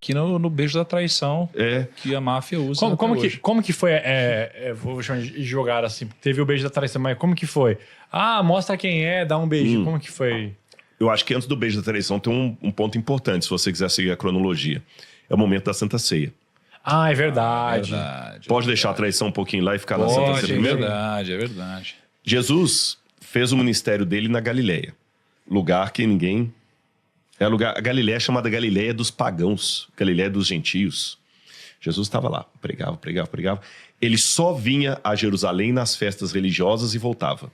aqui no beijo da traição que a máfia usa. Como que foi? Vou jogar assim. Teve o beijo da traição, mas como que foi? Mostra quem é, dá um beijo. Como que foi? Eu acho que antes do beijo da traição tem um ponto importante, se você quiser seguir a cronologia. É o momento da Santa Ceia. É verdade. Pode deixar a traição um pouquinho lá e ficar na Santa Ceia primeiro? É verdade. Jesus fez o ministério dele na Galileia. Lugar que ninguém... A Galileia é chamada Galileia dos pagãos, Galileia dos gentios. Jesus estava lá, pregava. Ele só vinha a Jerusalém nas festas religiosas e voltava.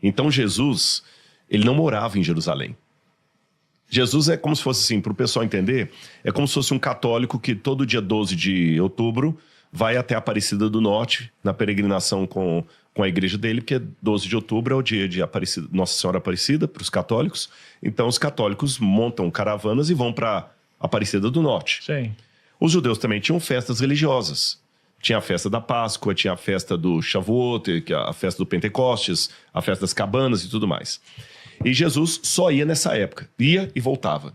Então Jesus, ele não morava em Jerusalém. Jesus é como se fosse assim, para o pessoal entender, é como se fosse um católico que todo dia 12 de outubro vai até Aparecida do Norte, na peregrinação com a igreja dele, porque 12 de outubro é o dia de Nossa Senhora Aparecida para os católicos. Então os católicos montam caravanas e vão para Aparecida do Norte. Sim. Os judeus também tinham festas religiosas. Tinha a festa da Páscoa, tinha a festa do Shavuot, que é a festa do Pentecostes, a festa das cabanas e tudo mais. E Jesus só ia nessa época. Ia e voltava.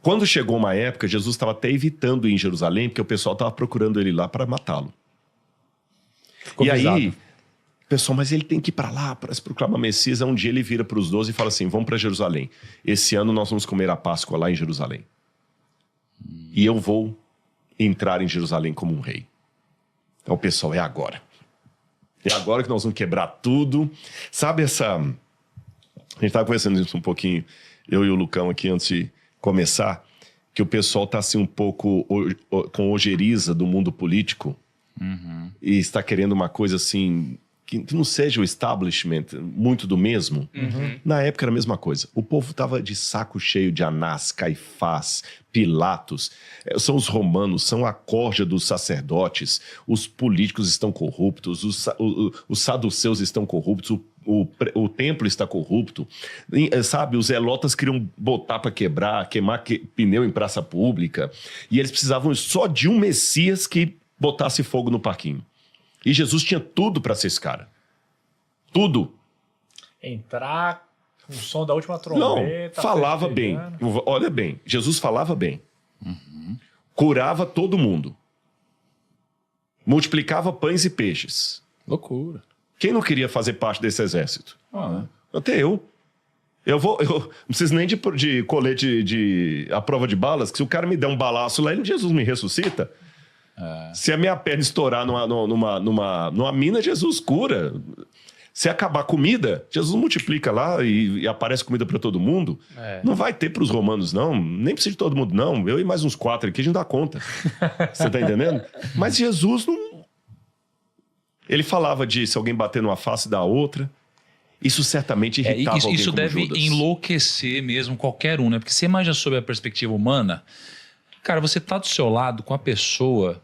Quando chegou uma época, Jesus estava até evitando ir em Jerusalém, porque o pessoal estava procurando ele lá para matá-lo. Aí, pessoal, mas ele tem que ir para lá para se proclamar Messias. Um dia ele vira para os 12 e fala assim, vamos para Jerusalém. Esse ano nós vamos comer a Páscoa lá em Jerusalém. E eu vou entrar em Jerusalém como um rei. Então, pessoal, é agora. É agora que nós vamos quebrar tudo. Sabe essa... A gente estava conversando isso um pouquinho, eu e o Lucão aqui antes de começar, que o pessoal está assim um pouco com ojeriza do mundo político e está querendo uma coisa assim... Que não seja o establishment, muito do mesmo. Na época era a mesma coisa. O povo estava de saco cheio de Anás, Caifás, Pilatos. São os romanos, são a corja dos sacerdotes. Os políticos estão corruptos, os saduceus estão corruptos, o templo está corrupto. Sabe, os zelotas queriam botar para queimar pneu em praça pública. E eles precisavam só de um Messias que botasse fogo no parquinho. E Jesus tinha tudo para ser esse cara. Tudo. Entrar com o som da última trombeta. Não, falava bem. Olha bem, Jesus falava bem. Curava todo mundo. Multiplicava pães e peixes. Loucura. Quem não queria fazer parte desse exército? Até eu. Eu não preciso nem de colete a prova de balas, que se o cara me der um balaço lá, Jesus me ressuscita. Se a minha perna estourar numa mina, Jesus cura. Se acabar a comida, Jesus multiplica lá e aparece comida para todo mundo. Não vai ter para os romanos, não. Nem precisa de todo mundo, não. Eu e mais uns 4 aqui, a gente dá conta. Você tá entendendo? Mas Jesus não... Ele falava de se alguém bater numa face da outra. Isso certamente irritava alguém isso como deve Judas. enlouquecer mesmo qualquer um, né? Porque você imagina sob a perspectiva humana... Cara, você tá do seu lado com a pessoa...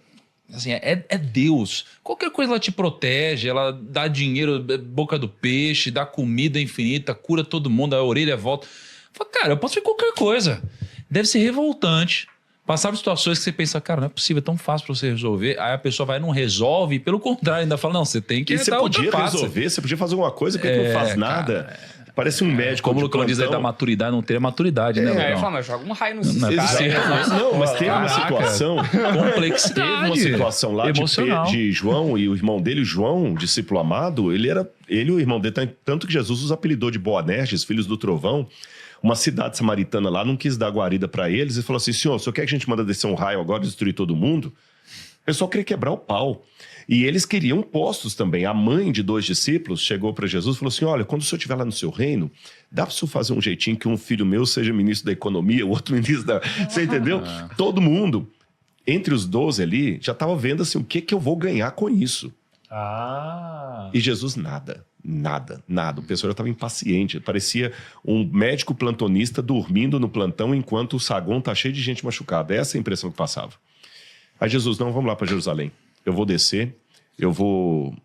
Assim, é Deus. Qualquer coisa ela te protege, ela dá dinheiro, boca do peixe, dá comida infinita, cura todo mundo, a orelha volta. Fala, cara, eu posso ver qualquer coisa. Deve ser revoltante. Passar por situações que você pensa, cara, não é possível, é tão fácil pra você resolver. Aí a pessoa vai e não resolve, e pelo contrário, ainda fala, não, você tem que... E você podia resolver, você podia fazer alguma coisa, porque não faz nada. Cara, parece um médico. Como o Lucão diz aí da maturidade, não ter maturidade, né, Lucão? Eu falo, mas joga um raio no Não, mas teve uma situação. Complexidade. Teve uma situação lá de João e o irmão dele, o João, discípulo amado, ele e o irmão dele, tanto que Jesus os apelidou de Boanerges, filhos do trovão. Uma cidade samaritana lá não quis dar guarida para eles e falou assim: senhor, o senhor quer que a gente manda descer um raio agora e destruir todo mundo? O pessoal queria quebrar o pau. E eles queriam postos também. A mãe de 2 discípulos chegou para Jesus e falou assim: olha, quando o senhor estiver lá no seu reino, dá para o senhor fazer um jeitinho que um filho meu seja ministro da economia, o outro ministro da... Você entendeu? Todo mundo, entre os 12 ali, já estava vendo assim, o que eu vou ganhar com isso? E Jesus nada. O pessoal já estava impaciente. Parecia um médico plantonista dormindo no plantão enquanto o saguão tá cheio de gente machucada. Essa é a impressão que passava. Aí Jesus, não, vamos lá para Jerusalém. Eu vou descer, eu vou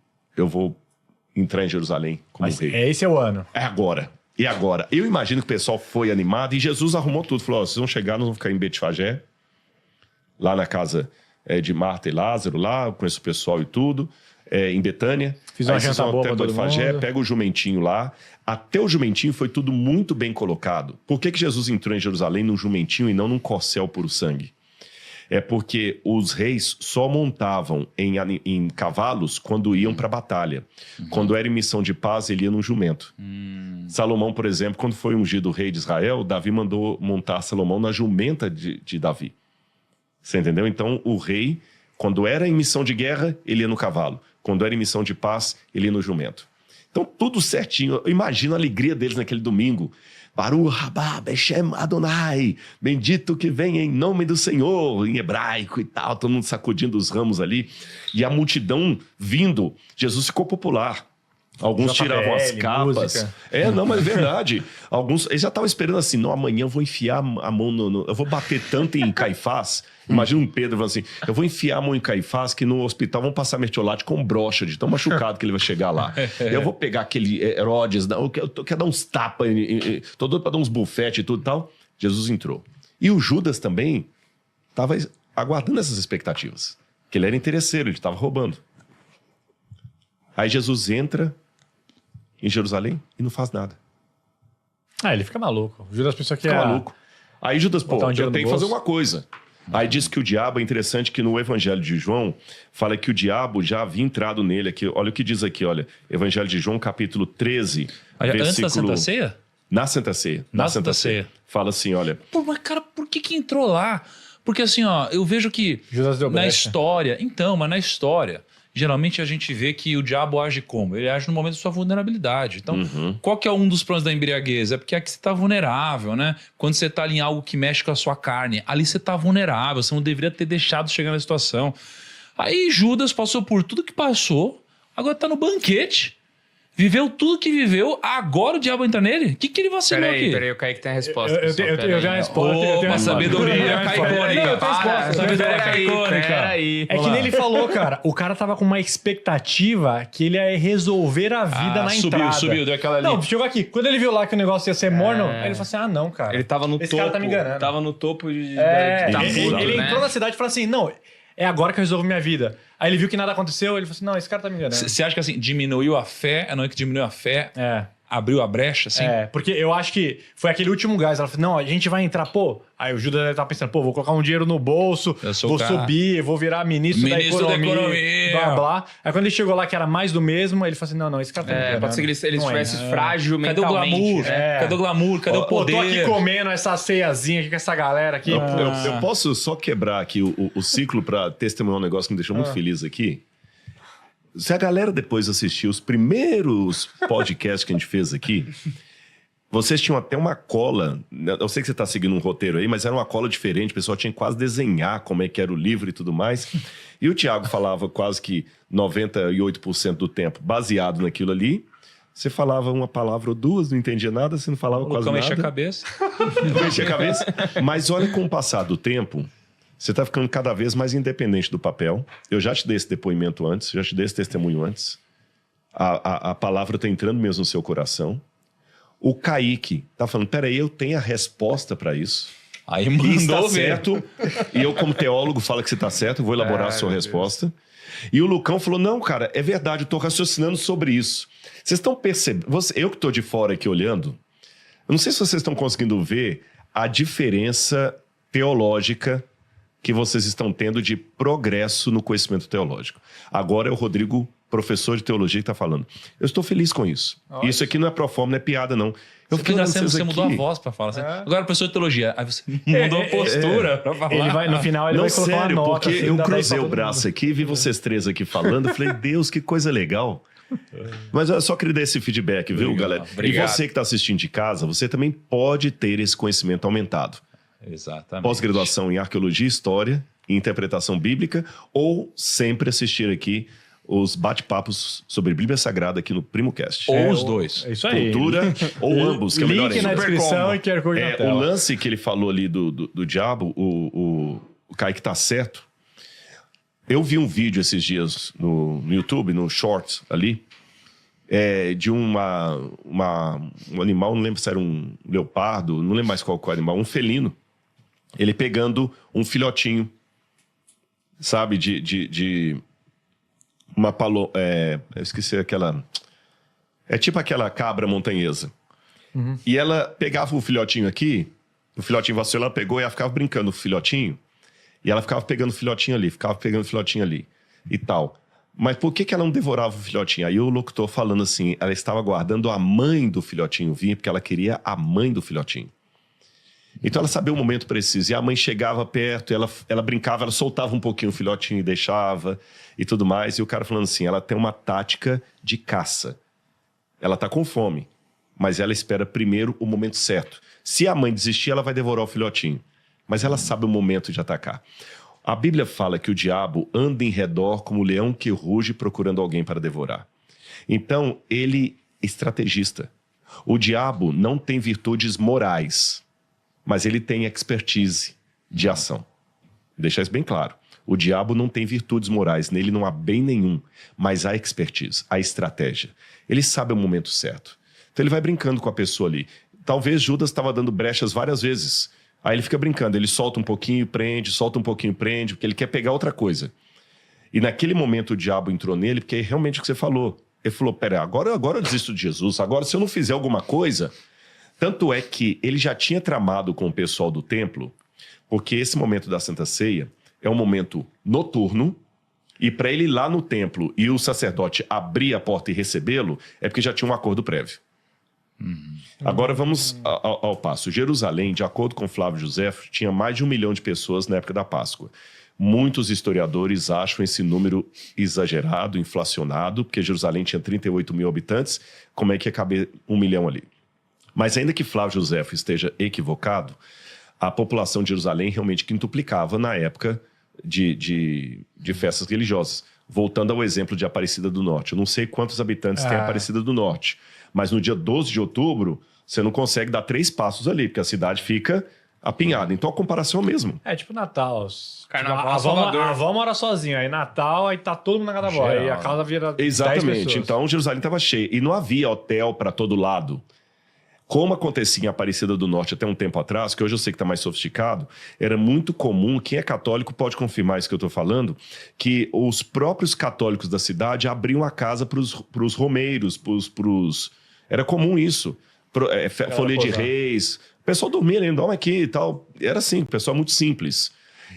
entrar em Jerusalém como rei. Esse é o ano. É agora. E agora? Eu imagino que o pessoal foi animado e Jesus arrumou tudo. Falou, vocês vão chegar, nós vamos ficar em Betfagé, lá na casa de Marta e Lázaro, lá, eu conheço o pessoal e tudo. em Betânia. Fiz uma Aí vocês janta vão boa até pra todo Betfagé, mundo. pega o jumentinho lá. Até o jumentinho foi tudo muito bem colocado. Por que Jesus entrou em Jerusalém num jumentinho e não num corcel puro sangue? É porque os reis só montavam em cavalos quando iam para a batalha. Quando era em missão de paz, ele ia num jumento. Salomão, por exemplo, quando foi ungido rei de Israel, Davi mandou montar Salomão na jumenta de Davi. Você entendeu? Então, o rei, quando era em missão de guerra, ele ia no cavalo. Quando era em missão de paz, ele ia no jumento. Então, tudo certinho. Imagina a alegria deles naquele domingo. Baruch rabá, Beshem Adonai, bendito que vem em nome do Senhor, em hebraico e tal, todo mundo sacudindo os ramos ali. E a multidão vindo, Jesus ficou popular. Alguns JBL, tiravam as capas. música. Não, mas é verdade. Alguns, eles já estavam esperando assim, não, amanhã eu vou enfiar a mão eu vou bater tanto em Caifás. Imagina um Pedro falando assim, eu vou enfiar a mão em Caifás que no hospital vão passar mertiolate com brocha de tão machucado que ele vai chegar lá. Eu vou pegar aquele Herodes, eu quero dar uns tapas, tô doido pra dar uns bufetes e tudo e tal. Jesus entrou. E o Judas também estava aguardando essas expectativas. Que ele era interesseiro, ele estava roubando. Aí Jesus entra em Jerusalém e não faz nada. Ele fica maluco. O Judas pensou que Fica ia... maluco. Aí Judas, botar um dinheiro eu no tenho que fazer bolso. alguma coisa. Aí diz que o diabo, é interessante que no Evangelho de João, fala que o diabo já havia entrado nele aqui. Olha o que diz aqui, olha. Evangelho de João, capítulo 13, Antes da Santa Ceia? Na Santa Ceia. Na Santa Ceia. Fala assim, olha. Pô, mas cara, por que entrou lá? Porque assim, ó, eu vejo que Judas deu na brecha. história... Então, mas na história... Geralmente a gente vê que o diabo age como? Ele age no momento da sua vulnerabilidade. Então, qual que é um dos problemas da embriaguez? É porque aqui você está vulnerável, né? Quando você está ali em algo que mexe com a sua carne, ali você está vulnerável, você não deveria ter deixado chegar na situação. Aí Judas passou por tudo que passou, agora está no banquete, viveu tudo que viveu, agora o diabo entra nele? O que ele vacilou aqui? Peraí, o Kaique tem a resposta. Eu pessoal, tenho peraí. a resposta. eu tenho Uma a sabedoria resposta. caicônica. Não, eu tenho a resposta. Sabedoria caicônica. Peraí. É que nem ele falou, cara, o cara tava com uma expectativa que ele ia resolver a vida na entrada. Subiu, deu aquela ali. Não, chegou aqui. Quando ele viu lá que o negócio ia ser morno, aí ele falou assim, não, cara. Ele tava no Esse topo. cara tá me enganando. Tava no topo de Ele tudo, ele né? entrou na cidade e falou assim, não, é agora que eu resolvo minha vida. Aí ele viu que nada aconteceu, ele falou assim, não, esse cara tá me enganando. Você acha que assim, diminuiu a fé? Não é que diminuiu a fé? Abriu a brecha, assim? Porque eu acho que foi aquele último gás. Ela falou, não, a gente vai entrar, pô. Aí o Judas tá pensando, pô, vou colocar um dinheiro no bolso, Eu sou vou o cara. subir, vou virar ministro da economia, blá, blá. Aí quando ele chegou lá que era mais do mesmo, ele falou assim, não, esse cara tá me enganando. Pode ser que ele Não é. estivesse frágil Cadê o mentalmente. glamour? né? Cadê o glamour? Cadê o poder? Tô aqui comendo essa ceiazinha aqui com essa galera aqui. Eu posso só quebrar aqui o ciclo para testemunhar um negócio que me deixou muito feliz aqui? Se a galera depois assistir os primeiros podcasts que a gente fez aqui, vocês tinham até uma cola. Eu sei que você está seguindo um roteiro aí, mas era uma cola diferente. O pessoal tinha que quase desenhar como é que era o livro e tudo mais. E o Thiago falava quase que 98% do tempo baseado naquilo ali. Você falava uma palavra ou duas, não entendia nada, você não falava quase Lucão nada. mexia a cabeça. Mexia a cabeça. Mas olha, com o passar do tempo, você está ficando cada vez mais independente do papel. Eu já te dei esse depoimento antes, já te dei esse testemunho antes. A palavra está entrando mesmo no seu coração. O Kaique tá falando, peraí, eu tenho a resposta para isso. Aí E está mandou ver. certo. E eu, como teólogo, falo que você está certo, eu vou elaborar a sua resposta. E o Lucão falou, não, cara, é verdade, eu estou raciocinando sobre isso. Vocês estão percebendo, eu que estou de fora aqui olhando, eu não sei se vocês estão conseguindo ver a diferença teológica que vocês estão tendo de progresso no conhecimento teológico. Agora é o Rodrigo, professor de teologia, que está falando. Eu estou feliz com isso. Isso aqui não é proforma, não é piada, não. Eu fiquei olhando vocês Você mudou a aqui. voz pra falar. Agora, professor de teologia. Aí você mudou a postura pra falar. Ele vai, no final, ele Não, vai colocar sério, uma nota. porque assim, eu dá 10 cruzei pra o todo braço mundo. aqui, vi vocês três aqui falando, eu falei, Deus, que coisa legal. Mas eu só queria dar esse feedback, viu, Obrigado, galera? obrigado. E você que está assistindo de casa, você também pode ter esse conhecimento aumentado. Exatamente. Pós-graduação em arqueologia, história e interpretação bíblica, ou sempre assistir aqui os bate-papos sobre Bíblia Sagrada aqui no PrimoCast. Ou os dois. É isso aí. Cultura ou ambos, que é melhor Link ainda. na descrição e QR Code na O tela. lance que ele falou ali do diabo, o Kaique tá certo. Eu vi um vídeo esses dias no YouTube, no Shorts ali, de um animal, não lembro se era um leopardo, não lembro mais qual animal, um felino. Ele pegando um filhotinho, sabe, eu esqueci aquela... É tipo aquela cabra montanhesa. E ela pegava o filhotinho aqui, o filhotinho vacilou, ela pegou e ela ficava brincando com o filhotinho. E ela ficava pegando o filhotinho ali, ficava pegando o filhotinho ali e tal. Mas por que ela não devorava o filhotinho? Aí o locutor falando assim, ela estava aguardando a mãe do filhotinho vir, porque ela queria a mãe do filhotinho. Então ela sabia o momento preciso. E a mãe chegava perto, ela brincava, ela soltava um pouquinho o filhotinho e deixava e tudo mais. E o cara falando assim, ela tem uma tática de caça. Ela tá com fome, mas ela espera primeiro o momento certo. Se a mãe desistir, ela vai devorar o filhotinho. Mas ela sabe o momento de atacar. A Bíblia fala que o diabo anda em redor como o leão que ruge procurando alguém para devorar. Então, ele é estrategista. O diabo não tem virtudes morais, mas ele tem expertise de ação. Vou deixar isso bem claro. O diabo não tem virtudes morais, nele não há bem nenhum, mas há expertise, há estratégia. Ele sabe o momento certo. Então ele vai brincando com a pessoa ali. Talvez Judas estava dando brechas várias vezes. Aí ele fica brincando, ele solta um pouquinho e prende, solta um pouquinho e prende, porque ele quer pegar outra coisa. E naquele momento o diabo entrou nele, porque é realmente o que você falou. Ele falou, pera, agora eu desisto de Jesus, agora se eu não fizer alguma coisa... Tanto é que ele já tinha tramado com o pessoal do templo, porque esse momento da Santa Ceia é um momento noturno, e para ele ir lá no templo e o sacerdote abrir a porta e recebê-lo, é porque já tinha um acordo prévio. Agora vamos ao passo. Jerusalém, de acordo com Flávio Josefo, tinha mais de 1 milhão de pessoas na época da Páscoa. Muitos historiadores acham esse número exagerado, inflacionado, porque Jerusalém tinha 38 mil habitantes, como é que ia caber 1 milhão ali? Mas ainda que Flávio Josefo esteja equivocado, a população de Jerusalém realmente quintuplicava na época de festas religiosas. Voltando ao exemplo de Aparecida do Norte. Eu não sei quantos habitantes tem Aparecida do Norte, mas no dia 12 de outubro, você não consegue dar 3 passos ali, porque a cidade fica apinhada. Então a comparação é a mesma. É tipo Natal. Carnaval, a Salvador. A avó mora sozinha. Aí Natal, aí tá todo mundo na casa da avó. Aí a casa vira 10 Exatamente. pessoas. Então Jerusalém estava cheia. E não havia hotel para todo lado. Como acontecia em Aparecida do Norte até um tempo atrás, que hoje eu sei que está mais sofisticado, era muito comum, quem é católico pode confirmar isso que eu estou falando, que os próprios católicos da cidade abriam a casa para os romeiros, era comum isso. Folia de reis, o pessoal dormia ali, dorme aqui e tal. Era assim, o pessoal muito simples.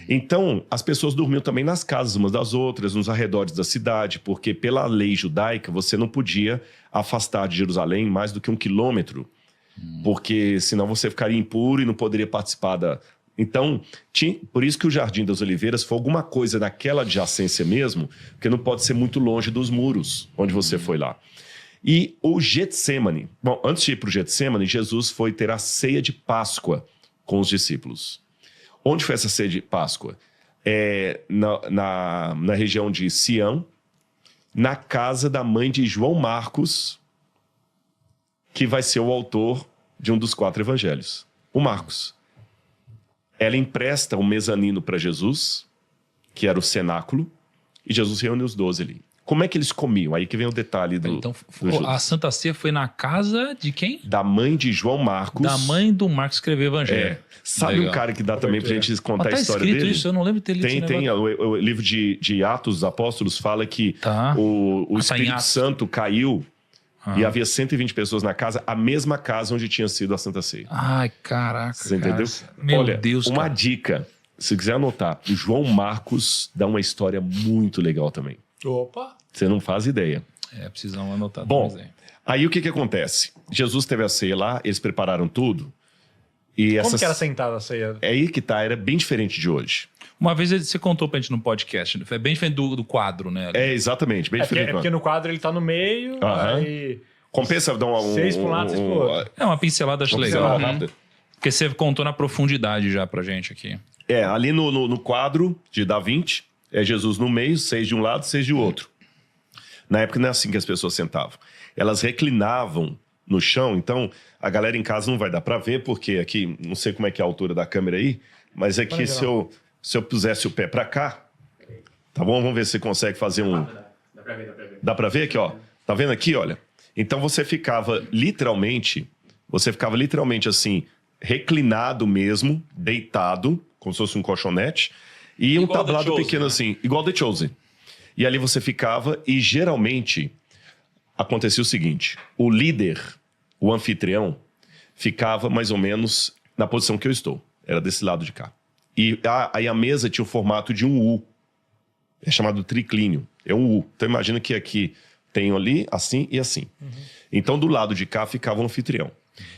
Então, as pessoas dormiam também nas casas umas das outras, nos arredores da cidade, porque pela lei judaica você não podia afastar de Jerusalém mais do que 1 quilômetro. Porque senão você ficaria impuro e não poderia participar da... Então, por isso que o Jardim das Oliveiras foi alguma coisa naquela adjacência mesmo, porque não pode ser muito longe dos muros onde você foi lá. E o Getsemane... Bom, antes de ir para o Getsemane, Jesus foi ter a ceia de Páscoa com os discípulos. Onde foi essa ceia de Páscoa? Na região de Sião, na casa da mãe de João Marcos, que vai ser o autor de um dos 4 evangelhos, o Marcos. Ela empresta um mezanino para Jesus, que era o cenáculo, e Jesus reúne os 12 ali. Como é que eles comiam? Aí que vem o detalhe do... Então, a Santa Ceia foi na casa de quem? Da mãe de João Marcos. Da mãe do Marcos que escreveu o evangelho. Sabe um cara que dá também pra gente contar a história escrito dele? Isso, eu não lembro de ter lido. Tem. O livro de Atos dos Apóstolos fala que o Espírito Santo caiu e havia 120 pessoas na casa, a mesma casa onde tinha sido a Santa Ceia. Ai, caraca. Você entendeu? Meu Deus, uma cara. dica, se quiser anotar, o João Marcos dá uma história muito legal também. Opa! Você não faz ideia. Precisamos anotar. Bom, aí o que acontece? Jesus teve a ceia lá, eles prepararam tudo. E Como que era sentada a ceia? É aí que tá, era bem diferente de hoje. Uma vez você contou pra gente no podcast, é bem diferente do quadro, né? Exatamente, bem diferente. Porque no quadro ele tá no meio, aí... Compensa dar 6 pra um lado, 6 pro outro. É uma pincelada, acho legal. Rápida. Porque você contou na profundidade já pra gente aqui. Ali no quadro de Da Vinci, é Jesus no meio, 6 de um lado, 6 de outro. Na época não é assim que as pessoas sentavam. Elas reclinavam no chão, então a galera em casa não vai dar pra ver, porque aqui, não sei como é que é a altura da câmera aí, mas aqui se eu pusesse o pé pra cá, tá bom? Vamos ver se você consegue fazer um... Dá pra ver. Dá pra ver aqui, ó? Tá vendo aqui, olha? Então você ficava literalmente assim, reclinado mesmo, deitado, como se fosse um colchonete, e um tablado pequeno assim, igual The Chosen. E ali você ficava e geralmente acontecia o seguinte, o líder, o anfitrião, ficava mais ou menos na posição que eu estou. Era desse lado de cá. E aí a mesa tinha o formato de um U. É chamado triclínio. É um U. Então imagina que aqui tem ali, assim e assim. Então do lado de cá ficava o anfitrião.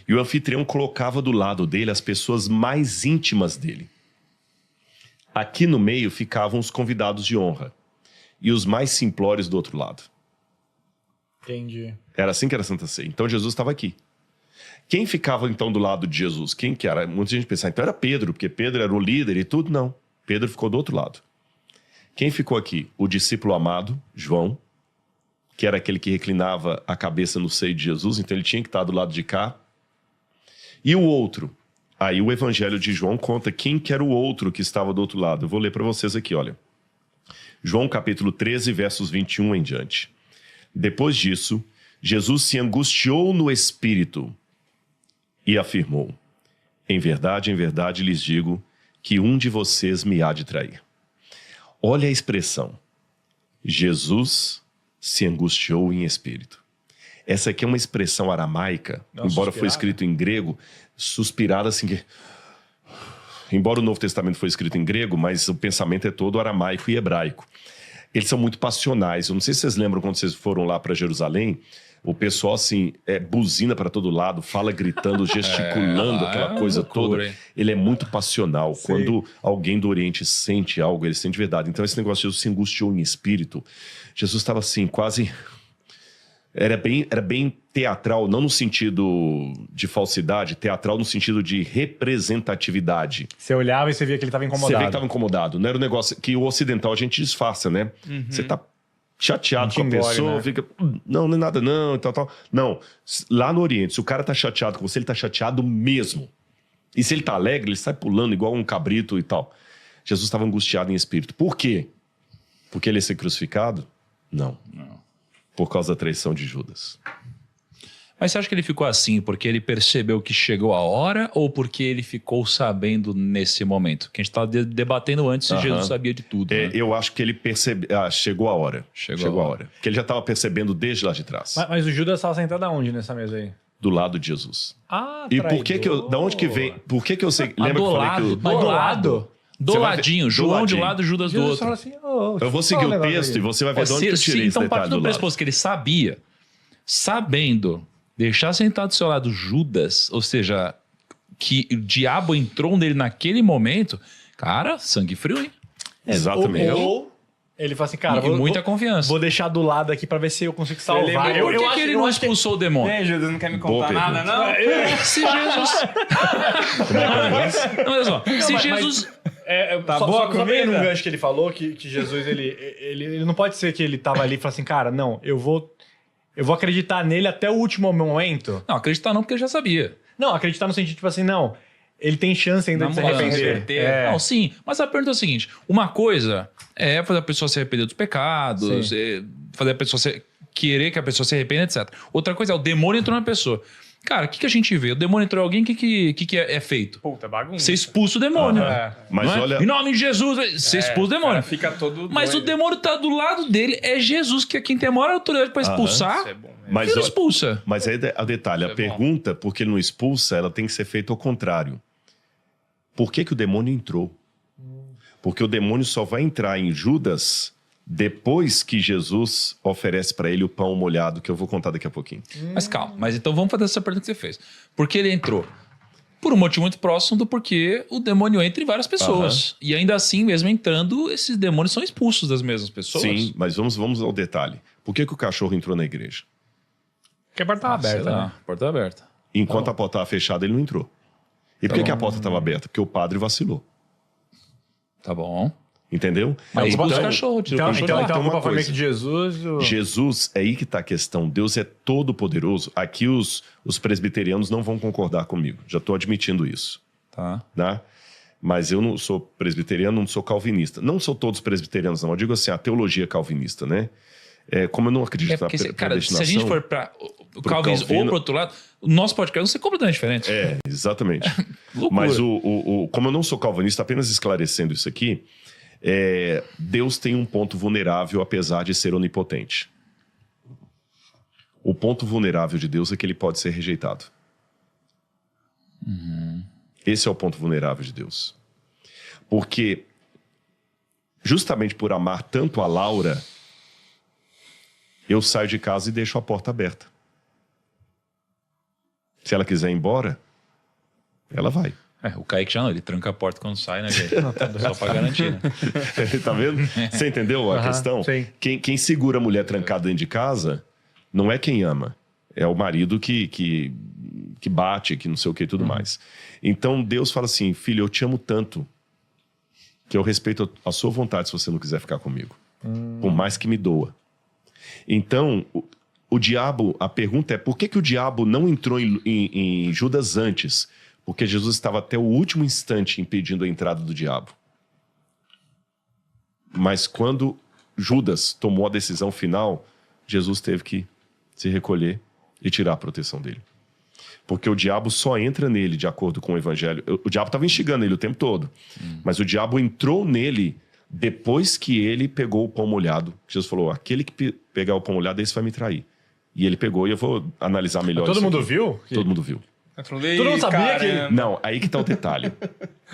E o anfitrião colocava do lado dele as pessoas mais íntimas dele. Aqui no meio ficavam os convidados de honra. E os mais simplórios do outro lado. Entendi. Era assim que era a Santa Ceia. Então Jesus estava aqui. Quem ficava então do lado de Jesus? Quem que era? Muita gente pensava, então era Pedro, porque Pedro era o líder e tudo. Não. Pedro ficou do outro lado. Quem ficou aqui? O discípulo amado, João, que era aquele que reclinava a cabeça no seio de Jesus, então ele tinha que estar do lado de cá. E o outro? Aí o Evangelho de João conta quem que era o outro que estava do outro lado. Eu vou ler para vocês aqui, olha. João capítulo 13, versos 21 em diante. Depois disso, Jesus se angustiou no espírito e afirmou: em verdade lhes digo que um de vocês me há de trair. Olha a expressão. Jesus se angustiou em espírito. Essa aqui é uma expressão aramaica, Não, embora suspirar, foi escrito em grego, suspirar assim que... Embora o Novo Testamento foi escrito em grego, mas o pensamento é todo aramaico e hebraico. Eles são muito passionais. Eu não sei se vocês lembram quando vocês foram lá para Jerusalém, o pessoal, assim, buzina para todo lado, fala gritando, gesticulando, aquela coisa loucura, toda. hein? Ele é muito passional. Quando alguém do Oriente sente algo, ele sente de verdade. Então, esse negócio de Jesus se angustiou em espírito. Jesus estava, assim, quase... Era bem teatral, não no sentido de falsidade, teatral no sentido de representatividade. Você olhava e você via que ele estava incomodado. Você vê que estava incomodado. Não era um negócio que o ocidental a gente disfarça, né? Você tá chateado com a engole, pessoa, né? fica... Não é nada não, e tal. Não, lá no Oriente, se o cara tá chateado com você, ele tá chateado mesmo. E se ele tá alegre, ele sai pulando igual um cabrito e tal. Jesus estava angustiado em espírito. Por quê? Porque ele ia ser crucificado? Não. Por causa da traição de Judas. Mas você acha que ele ficou assim porque ele percebeu que chegou a hora ou porque ele ficou sabendo nesse momento? Que a gente estava debatendo antes se Jesus sabia de tudo. Né? Eu acho que ele percebeu... chegou a hora. Chegou a hora. Porque ele já estava percebendo desde lá de trás. Mas o Judas estava sentado aonde nessa mesa aí? Do lado de Jesus. Ah, E por que eu... Da onde que vem... Por que eu sei... Lembra que eu falei que... Mas do lado? Do Você vai ver- ladinho, do João ladinho. de um lado, Judas do Jesus outro. fala assim, Eu vou seguir o texto e você vai ver de onde que eu tirei esse Então, detalhe parte do do lado. pressuposto que ele sabia, sabendo, deixar sentado do seu lado Judas, ou seja, que o diabo entrou nele naquele momento, cara, sangue frio, hein? Exatamente. Ou ele fala assim, cara, E muita confiança. Vou deixar do lado aqui pra ver se eu consigo salvar. lembra- Por que, que ele não expulsou o demônio? Judas, não quer me Boa contar nada, não? Se Jesus... Não, olha só. Se Jesus... Tá boa só a comida? pegando um gancho que ele falou, que Jesus, ele não pode ser que ele tava ali e falou assim, cara, não, eu vou acreditar nele até o último momento. Não, acreditar não, porque ele já sabia. Não, acreditar no sentido, tipo assim, não, ele tem chance ainda de se Namorando, arrepender. reverter. Não, sim. Mas a pergunta é a seguinte: uma coisa é fazer a pessoa se arrepender dos pecados, fazer a pessoa querer que a pessoa se arrependa, etc. Outra coisa é o demônio entrou na pessoa. Cara, o que a gente vê? O demônio entrou em alguém, o que é feito? Puta, bagunça. Você expulsa o demônio. Mas não é? olha... Em nome de Jesus, você expulsa o demônio. Cara, fica todo Mas doido. o demônio tá do lado dele, é Jesus, que é quem tem a maior autoridade pra expulsar. Isso é bom, né? Mas Ele olha- expulsa. Mas aí a detalhe, a bom. pergunta, porque ele não expulsa, ela tem que ser feita ao contrário. Por que o demônio entrou? Porque o demônio só vai entrar em Judas depois que Jesus oferece para ele o pão molhado, que eu vou contar daqui a pouquinho. Mas calma, mas então vamos fazer essa pergunta que você fez. Por que ele entrou? Por um motivo muito próximo do porquê o demônio entra em várias pessoas. E ainda assim, mesmo entrando, esses demônios são expulsos das mesmas pessoas. Sim, mas vamos ao detalhe. Por que o cachorro entrou na igreja? Porque a porta tava Sei aberta, lá, né? porta aberta. Enquanto a porta estava fechada, ele não entrou. E por que a porta estava aberta? Porque o padre vacilou. Tá bom. Entendeu? Mas expulsa o Então, cachorro, tira o cachorro Então lá. a tem uma culpa foi meio coisa. que de Jesus. Jesus, é aí que está a questão. Deus é todo poderoso. Aqui os presbiterianos não vão concordar comigo. Já estou admitindo isso. Tá. Né? Mas eu não sou presbiteriano, não sou calvinista. Não sou todos presbiterianos, não. Eu digo assim, a teologia calvinista, né? Como eu não acredito na Porque, cara, se a predestinação... gente for para o calvinismo ou para outro lado, o nosso podcast não ser completamente diferente. Exatamente. Loucura. Mas como eu não sou calvinista, apenas esclarecendo isso aqui, Deus tem um ponto vulnerável, apesar de ser onipotente. O ponto vulnerável de Deus é que ele pode ser rejeitado. Esse é o ponto vulnerável de Deus. Porque, justamente por amar tanto a Laura, eu saio de casa e deixo a porta aberta. Se ela quiser ir embora, ela vai. O Kaique já não, ele tranca a porta quando sai, né, gente? Só pra garantir, né? Tá vendo? Você entendeu a questão? Sim. Quem segura a mulher trancada dentro de casa não é quem ama. É o marido que bate, que não sei o que e tudo mais. Então Deus fala assim, filho, eu te amo tanto que eu respeito a sua vontade se você não quiser ficar comigo. Por mais que me doa. Então, o diabo, a pergunta é, por que o diabo não entrou em Judas antes? Porque Jesus estava até o último instante impedindo a entrada do diabo. Mas quando Judas tomou a decisão final, Jesus teve que se recolher e tirar a proteção dele. Porque o diabo só entra nele de acordo com o evangelho. O diabo estava instigando ele o tempo todo. Mas o diabo entrou nele depois que ele pegou o pão molhado. Jesus falou, aquele que pegar o pão molhado, esse vai me trair. E ele pegou, e eu vou analisar melhor. Todo isso mundo aqui. viu? Todo mundo viu. Tu não sabia que... Não, aí que tá o detalhe.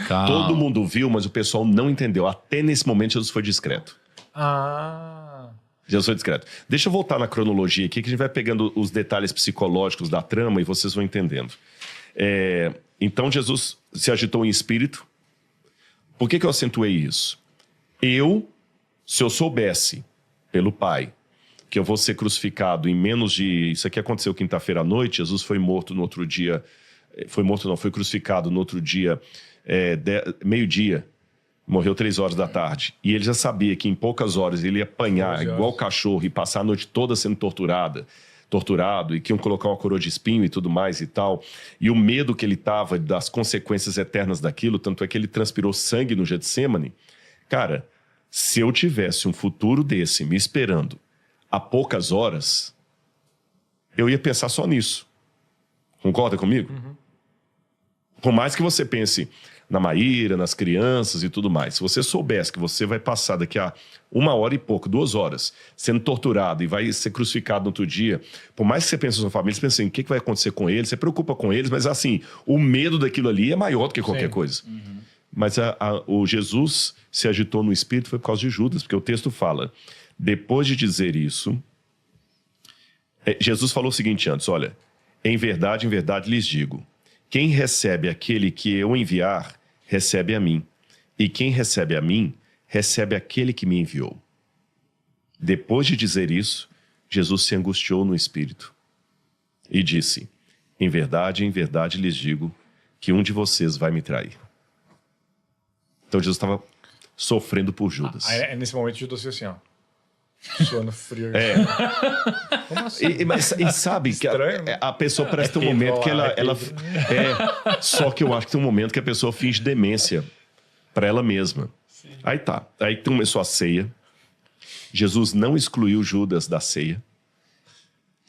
Calma. Todo mundo viu, mas o pessoal não entendeu. Até nesse momento, Jesus foi discreto. Jesus foi discreto. Deixa eu voltar na cronologia aqui, que a gente vai pegando os detalhes psicológicos da trama e vocês vão entendendo. Então, Jesus se agitou em espírito. Por que eu acentuei isso? Se eu soubesse, pelo Pai, que eu vou ser crucificado em menos de... Isso aqui aconteceu quinta-feira à noite, Jesus foi morto no outro dia... Foi crucificado no outro dia, meio-dia. Morreu 3 horas da tarde. E ele já sabia que em poucas horas ele ia apanhar igual cachorro e passar a noite toda sendo torturado, e que iam colocar uma coroa de espinho e tudo mais e tal. E o medo que ele tava das consequências eternas daquilo, tanto é que ele transpirou sangue no Getsemane. Cara, se eu tivesse um futuro desse me esperando há poucas horas, eu ia pensar só nisso. Concorda comigo? Por mais que você pense na Maíra, nas crianças e tudo mais, se você soubesse que você vai passar daqui a 1 hora e pouco, 2 horas, sendo torturado e vai ser crucificado no outro dia, por mais que você pense na sua família, você pensa assim, o que vai acontecer com eles, você preocupa com eles, mas assim, o medo daquilo ali é maior do que qualquer coisa. Mas o Jesus se agitou no espírito foi por causa de Judas, porque o texto fala, depois de dizer isso, Jesus falou o seguinte antes, olha, em verdade lhes digo, quem recebe aquele que eu enviar, recebe a mim, e quem recebe a mim, recebe aquele que me enviou. Depois de dizer isso, Jesus se angustiou no espírito e disse, em verdade lhes digo, que um de vocês vai me trair. Então Jesus estava sofrendo por Judas. Nesse momento, Judas fez assim, ó. Suando frio. Como assim? E sabe que Estranho, né? a pessoa parece ter um momento que ela só que eu acho que tem um momento que a pessoa finge demência para ela mesma. Sim. Aí tá. Aí começou a ceia. Jesus não excluiu Judas da ceia.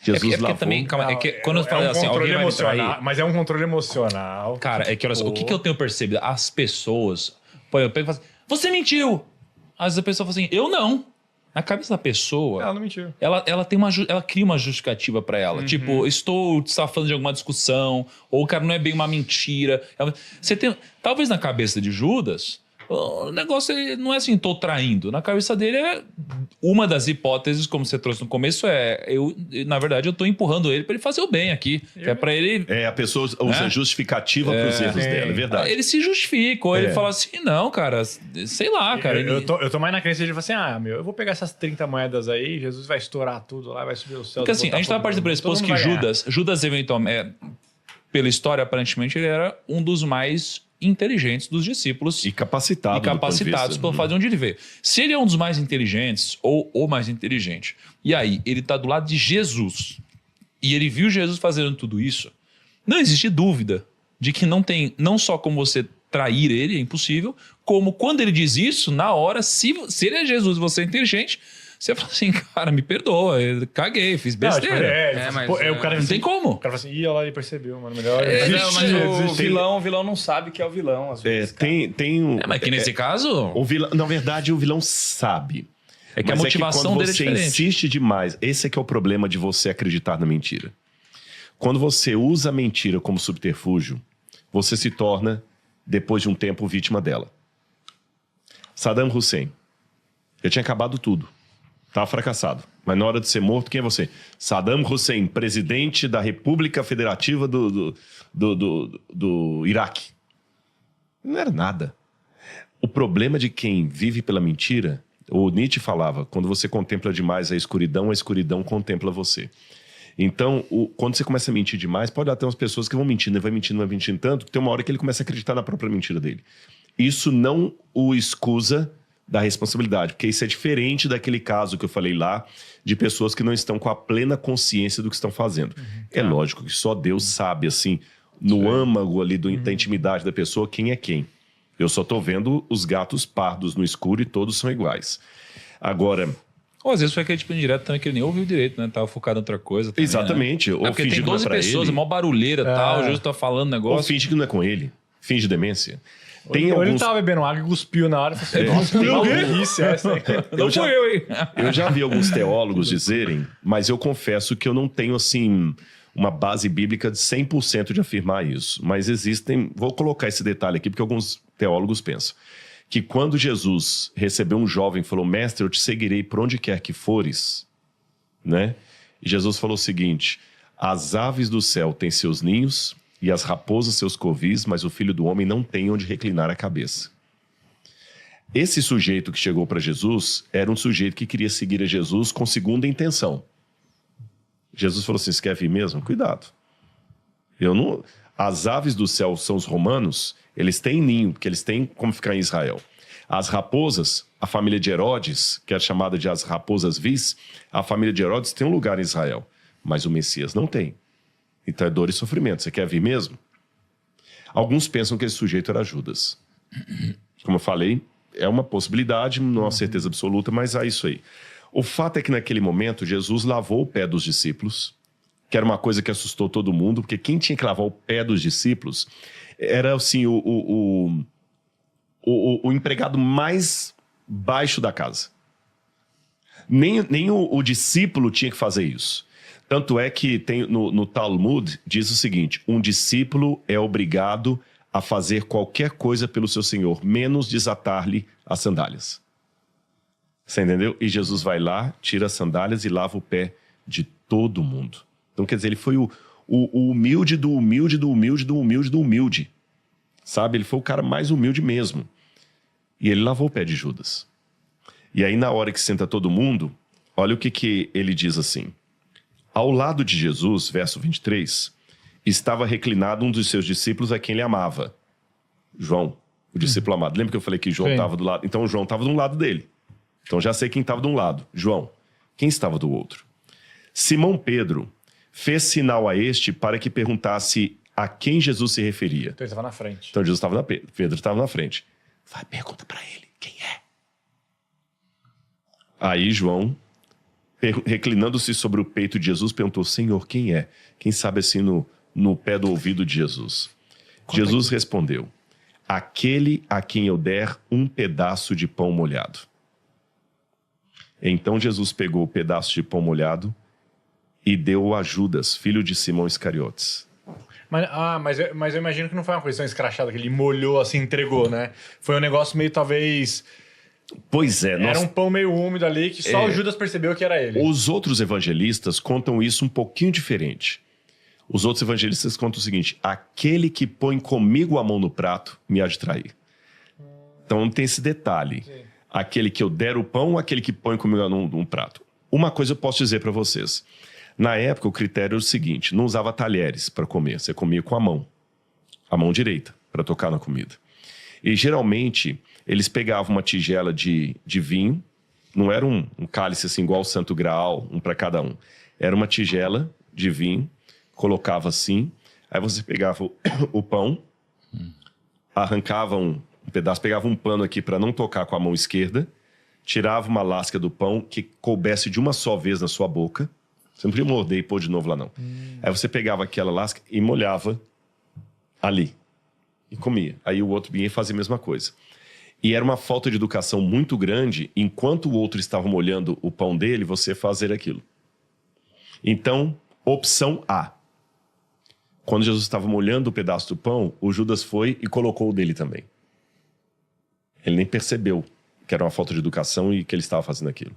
Jesus lavou. Também, calma, quando eu falei assim, alguém vai me trair, mas é um controle emocional. Cara, olha só, o que eu tenho percebido? As pessoas, pô, eu pego e falo assim, você mentiu! Às vezes a pessoa fala assim, eu não. Na cabeça da pessoa... Ela não mentiu. Ela cria uma justificativa pra ela. Tipo, estou safando de alguma discussão, ou o cara não é bem uma mentira. Talvez na cabeça de Judas, o negócio não é assim, tô traindo. Na cabeça dele uma das hipóteses, como você trouxe no começo, na verdade, eu tô empurrando ele pra ele fazer o bem aqui. Que é pra ele... a pessoa usa justificativa pros erros dela, é verdade. Ele se justifica, ou ele fala assim, não, cara, sei lá, cara. Eu tô mais na crença de falar assim, eu vou pegar essas 30 moedas aí, Jesus vai estourar tudo lá, vai subir o céu. Porque assim, a gente tava partindo do pressuposto que Judas eventualmente, pela história, aparentemente, ele era um dos mais inteligentes dos discípulos. E capacitados para fazer onde ele vê. Se ele é um dos mais inteligentes, ou o mais inteligente, e aí ele tá do lado de Jesus, e ele viu Jesus fazendo tudo isso, não existe dúvida de que não só como você trair ele, é impossível, como quando ele diz isso, na hora, se ele é Jesus e você é inteligente, Você fala assim, cara, me perdoa, eu caguei, fiz besteira. mas, o cara não tem como. O cara fala assim, olha lá, ele percebeu, mano. Melhor Não, mas o desistir. vilão não sabe que é o vilão, às vezes. Cara. Tem um... Mas que nesse caso, O vilão, na verdade, o vilão sabe. é que a Mas motivação quando dele é você diferente. insiste demais, esse é que é o problema de você acreditar na mentira. Quando você usa a mentira como subterfúgio, você se torna, depois de um tempo, vítima dela. Saddam Hussein. Já tinha acabado tudo. Estava fracassado. Mas na hora de ser morto, quem é você? Saddam Hussein, presidente da República Federativa do Iraque. Não era nada. O problema de quem vive pela mentira, o Nietzsche falava, quando você contempla demais a escuridão contempla você. Então, quando você começa a mentir demais, pode até umas pessoas que vão mentindo, vai mentindo tanto, que tem uma hora que ele começa a acreditar na própria mentira dele. Isso não o excusa da responsabilidade, porque isso é diferente daquele caso que eu falei lá, de pessoas que não estão com a plena consciência do que estão fazendo. É lógico que só Deus sabe, assim, no âmago ali da intimidade da pessoa, quem é quem. Eu só tô vendo os gatos pardos no escuro e todos são iguais. Agora... Ou às vezes foi aquele tipo indireto também que ele nem ouviu direito, né? Tava focado em outra coisa também, Exatamente. né? Ou Porque finge tem que não é 12 pra pessoas, ele. mó barulheira e tal, o Jesus tá falando Ou negócio. finge que não é com ele. Finge demência. Ou ele tava bebendo água e cuspiu na hora e falou assim, nossa, que maluquice é essa aí? Não fui eu, hein? Eu já vi alguns teólogos dizerem, mas eu confesso que eu não tenho, assim, uma base bíblica de 100% de afirmar isso. Mas existem... Vou colocar esse detalhe aqui, porque alguns teólogos pensam que quando Jesus recebeu um jovem e falou, mestre, eu te seguirei por onde quer que fores, né? E Jesus falou o seguinte, as aves do céu têm seus ninhos e as raposas seus covis, mas o filho do homem não tem onde reclinar a cabeça. Esse sujeito que chegou para Jesus era um sujeito que queria seguir a Jesus com segunda intenção. Jesus falou assim, você quer vir mesmo? Cuidado. Eu não... As aves do céu são os romanos, eles têm ninho, porque eles têm como ficar em Israel. As raposas, a família de Herodes, que é chamada de as raposas vis, a família de Herodes tem um lugar em Israel, mas o Messias não tem. Então é dor e sofrimento. Você quer vir mesmo? Alguns pensam que esse sujeito era Judas. Como eu falei, é uma possibilidade, não é uma certeza absoluta, mas é isso aí. O fato é que naquele momento Jesus lavou o pé dos discípulos, que era uma coisa que assustou todo mundo, porque quem tinha que lavar o pé dos discípulos era assim, o empregado mais baixo da casa. Nem o discípulo tinha que fazer isso. Tanto é que tem no Talmud diz o seguinte, um discípulo é obrigado a fazer qualquer coisa pelo seu senhor, menos desatar-lhe as sandálias. Você entendeu? E Jesus vai lá, tira as sandálias e lava o pé de todo mundo. Então, quer dizer, ele foi o humilde do humilde, do humilde, do humilde, do humilde. Sabe? Ele foi o cara mais humilde mesmo. E ele lavou o pé de Judas. E aí, na hora que senta todo mundo, olha o que ele diz assim. Ao lado de Jesus, verso 23, estava reclinado um dos seus discípulos a quem ele amava. João, o discípulo amado. Lembra que eu falei que João estava do lado? Então, João estava de um lado dele. Então, já sei quem estava de um lado. João. Quem estava do outro? Simão Pedro fez sinal a este para que perguntasse a quem Jesus se referia. Então ele estava na frente. Então Jesus estava Pedro estava na frente. Vai, pergunta para ele, quem é? Aí João, reclinando-se sobre o peito de Jesus, perguntou, Senhor, quem é? Quem sabe assim no pé do ouvido de Jesus. Jesus respondeu, aquele a quem eu der um pedaço de pão molhado. Então Jesus pegou o pedaço de pão molhado e deu a Judas, filho de Simão Iscariotes. Mas eu imagino que não foi uma coisa tão escrachada que ele molhou assim, entregou, né? Foi um negócio meio, talvez... Pois é. Era um pão meio úmido ali que só o Judas percebeu que era ele. Os outros evangelistas contam isso um pouquinho diferente. Os outros evangelistas contam o seguinte, aquele que põe comigo a mão no prato me há de trair. Então tem esse detalhe. Sim. Aquele que eu der o pão, aquele que põe comigo num prato. Uma coisa eu posso dizer para vocês. Na época, o critério era o seguinte, não usava talheres para comer, você comia com a mão direita, para tocar na comida. E geralmente, eles pegavam uma tigela de vinho, não era um cálice assim igual o Santo Graal, um para cada um. Era uma tigela de vinho, colocava assim, aí você pegava o pão, arrancava um pedaço, pegava um pano aqui para não tocar com a mão esquerda, tirava uma lasca do pão que coubesse de uma só vez na sua boca. Você não podia morder e pôr de novo lá, não. Aí você pegava aquela lasca e molhava ali. E comia. Aí o outro vinha e fazia a mesma coisa. E era uma falta de educação muito grande, enquanto o outro estava molhando o pão dele, você fazer aquilo. Então, opção A. Quando Jesus estava molhando o pedaço do pão, o Judas foi e colocou o dele também. Ele nem percebeu que era uma falta de educação e que ele estava fazendo aquilo.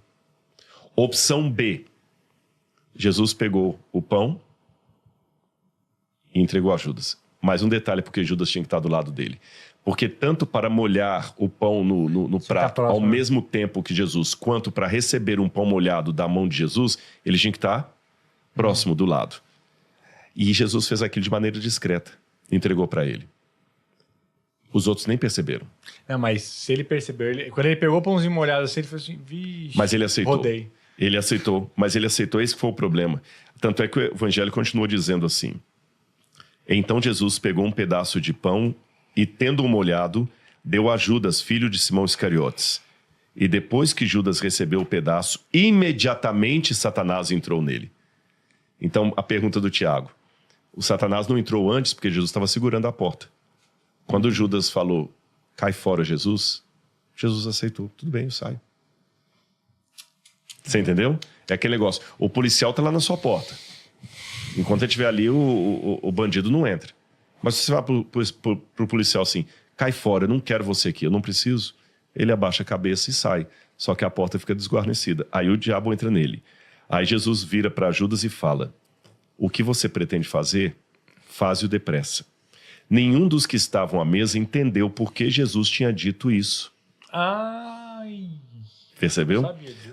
Opção B. Jesus pegou o pão e entregou a Judas. Mais um detalhe, porque Judas tinha que estar do lado dele. Porque tanto para molhar o pão no prato, ao mesmo tempo que Jesus, quanto para receber um pão molhado da mão de Jesus, ele tinha que estar próximo do lado. E Jesus fez aquilo de maneira discreta. Entregou para ele. Os outros nem perceberam. Não, mas se ele percebeu... Quando ele pegou o pãozinho molhado assim, ele falou assim... Vixe, mas ele aceitou. Rodei. Ele aceitou. Mas ele aceitou. Esse que foi o problema. Tanto é que o evangelho continua dizendo assim. Então Jesus pegou um pedaço de pão e, tendo-o molhado, deu a Judas, filho de Simão Iscariotes. E depois que Judas recebeu o pedaço, imediatamente Satanás entrou nele. Então, a pergunta do Tiago. O Satanás não entrou antes porque Jesus estava segurando a porta. Quando Judas falou, cai fora, Jesus aceitou. Tudo bem, eu saio. Você entendeu? É aquele negócio. O policial está lá na sua porta. Enquanto ele estiver ali, o bandido não entra. Mas se você vai pro policial assim, cai fora, eu não quero você aqui, eu não preciso. Ele abaixa a cabeça e sai. Só que a porta fica desguarnecida. Aí o diabo entra nele. Aí Jesus vira para Judas e fala, o que você pretende fazer, faze-o depressa. Nenhum dos que estavam à mesa entendeu por que Jesus tinha dito isso. Ai... Percebeu?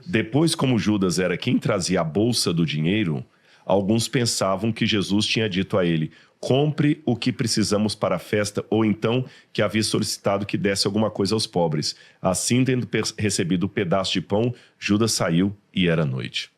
Depois, como Judas era quem trazia a bolsa do dinheiro, alguns pensavam que Jesus tinha dito a ele, compre o que precisamos para a festa, ou então que havia solicitado que desse alguma coisa aos pobres. Assim, tendo recebido o pedaço de pão, Judas saiu e era noite.